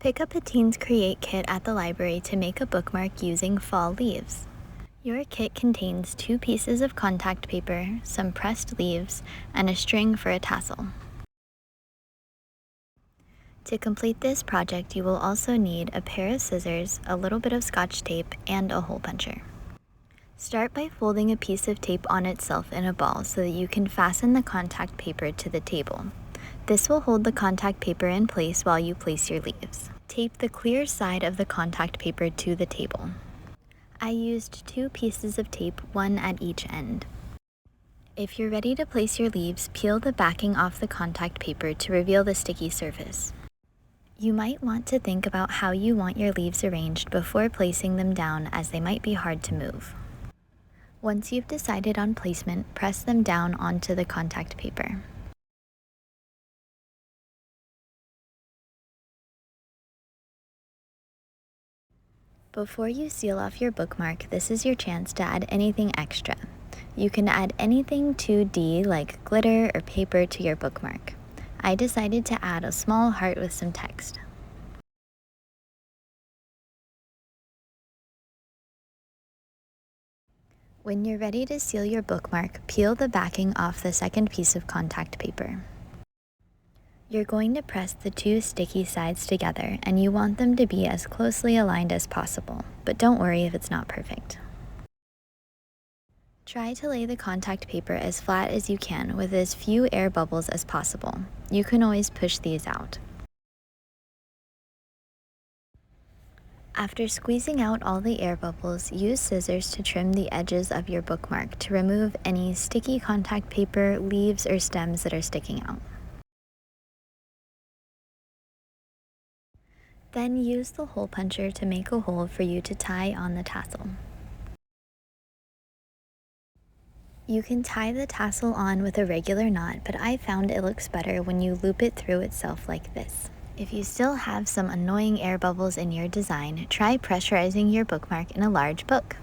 Pick up a Teens Create kit at the library to make a bookmark using fall leaves. Your kit contains 2 pieces of contact paper, some pressed leaves, and a string for a tassel. To complete this project, you will also need a pair of scissors, a little bit of Scotch tape, and a hole puncher. Start by folding a piece of tape on itself in a ball so that you can fasten the contact paper to the table. This will hold the contact paper in place while you place your leaves. Tape the clear side of the contact paper to the table. I used 2 pieces of tape, one at each end. If you're ready to place your leaves, peel the backing off the contact paper to reveal the sticky surface. You might want to think about how you want your leaves arranged before placing them down, as they might be hard to move. Once you've decided on placement, press them down onto the contact paper. Before you seal off your bookmark, this is your chance to add anything extra. You can add anything 2D like glitter or paper to your bookmark. I decided to add a small heart with some text. When you're ready to seal your bookmark, peel the backing off the second piece of contact paper. You're going to press the 2 sticky sides together, and you want them to be as closely aligned as possible, but don't worry if it's not perfect. Try to lay the contact paper as flat as you can with as few air bubbles as possible. You can always push these out. After squeezing out all the air bubbles, use scissors to trim the edges of your bookmark to remove any sticky contact paper, leaves, or stems that are sticking out. Then use the hole puncher to make a hole for you to tie on the tassel. You can tie the tassel on with a regular knot, but I found it looks better when you loop it through itself like this. If you still have some annoying air bubbles in your design, try pressurizing your bookmark in a large book.